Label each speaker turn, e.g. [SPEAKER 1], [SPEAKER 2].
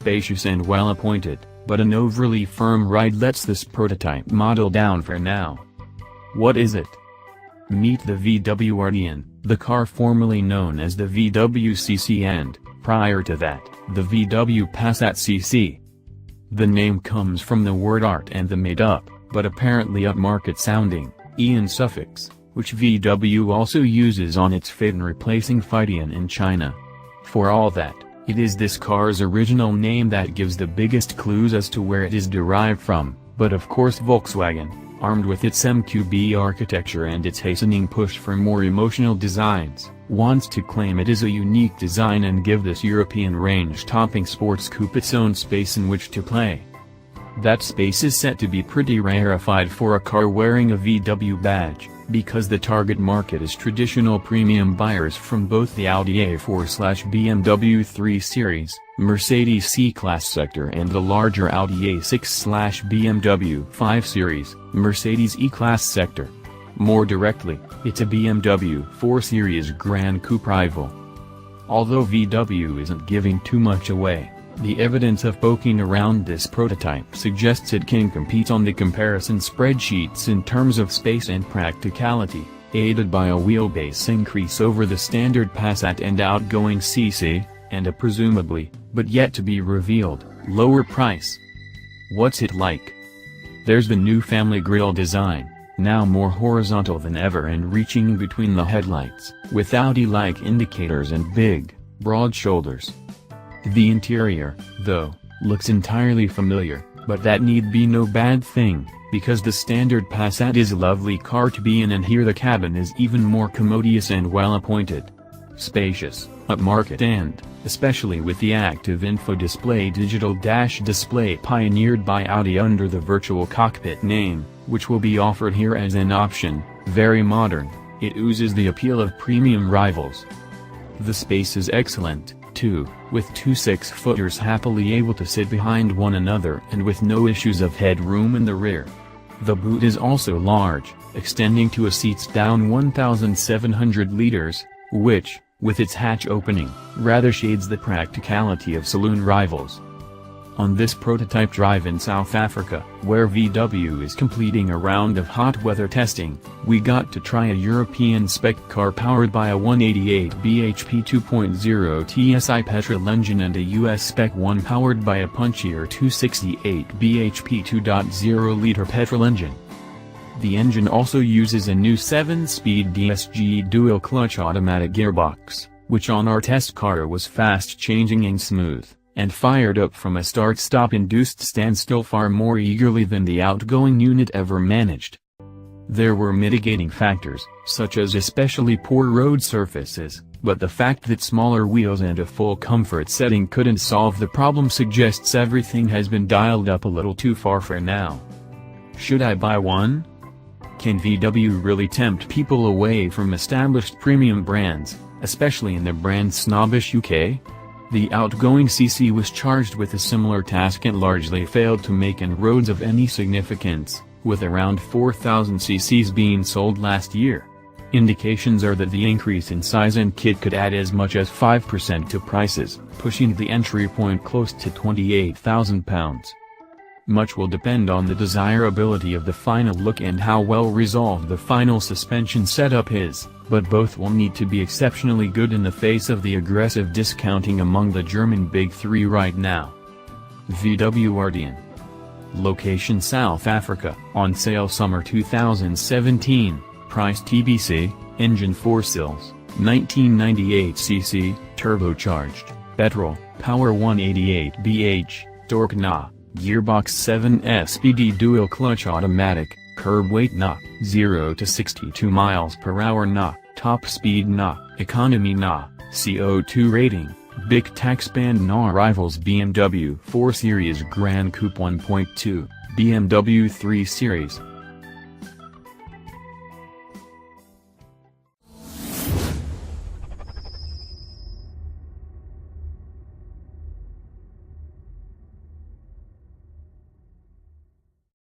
[SPEAKER 1] spacious and well-appointed, but an overly firm ride lets this prototype model down for now. What is it? Meet the VW Arteon, the car formerly known as the VW CC and, prior to that, the VW Passat CC. The name comes from the word art and the made-up, but apparently upmarket-sounding, Ian suffix, which VW also uses on its Phaeton-replacing Phideon in China. For all that, it is this car's original name that gives the biggest clues as to where it is derived from, but of course Volkswagen, armed with its MQB architecture and its hastening push for more emotional designs, wants to claim it is a unique design and give this European range-topping sports coupe its own space in which to play. That space is set to be pretty rarefied for a car wearing a VW badge, because the target market is traditional premium buyers from both the Audi A4/BMW 3 Series, Mercedes C-Class sector and the larger Audi A6/BMW 5 Series, Mercedes E-Class sector. More directly, it's a BMW 4 Series Gran Coupe rival. Although VW isn't giving too much away, the evidence of poking around this prototype suggests it can compete on the comparison spreadsheets in terms of space and practicality, aided by a wheelbase increase over the standard Passat and outgoing CC, and a presumably, but yet to be revealed, lower price. What's it like? There's the new family grille design, now more horizontal than ever and reaching between the headlights, with Audi-like indicators and big, broad shoulders. The interior, though, looks entirely familiar, but that need be no bad thing, because the standard Passat is a lovely car to be in and here the cabin is even more commodious and well-appointed. Spacious, upmarket and, especially with the active info display digital dash display pioneered by Audi under the virtual cockpit name, which will be offered here as an option, very modern, it oozes the appeal of premium rivals. The space is excellent, too, with two 6-footers happily able to sit behind one another and with no issues of headroom in the rear. The boot is also large, extending to a seats down 1,700 liters, which, with its hatch opening, rather shades the practicality of saloon rivals. On this prototype drive in South Africa, where VW is completing a round of hot weather testing, we got to try a European spec car powered by a 188 bhp 2.0 TSI petrol engine and a US spec one powered by a punchier 268 bhp 2.0-liter petrol engine. The engine also uses a new 7-speed DSG dual-clutch automatic gearbox, which on our test car was fast-changing and smooth, and fired up from a start-stop induced standstill far more eagerly than the outgoing unit ever managed. There were mitigating factors, such as especially poor road surfaces, but the fact that smaller wheels and a full comfort setting couldn't solve the problem suggests everything has been dialed up a little too far for now. Should I buy one? Can VW really tempt people away from established premium brands, especially in the brand-snobbish UK? The outgoing CC was charged with a similar task and largely failed to make inroads of any significance, with around 4,000 CCs being sold last year. Indications are that the increase in size and kit could add as much as 5% to prices, pushing the entry point close to £28,000. Much will depend on the desirability of the final look and how well resolved the final suspension setup is, but both will need to be exceptionally good in the face of the aggressive discounting among the German Big Three right now. VW Arteon. Location South Africa, on sale summer 2017, price TBC, engine 4 cylinders, 1998 cc, turbocharged, petrol, power 188 bh, torque Na. Gearbox 7-SPD dual clutch automatic, curb weight Na, 0 to 62 miles per hour Na, top speed Na, economy Na, CO2 rating, big tax band Na. Rivals BMW 4 Series Gran Coupe 1.2, BMW 3 Series,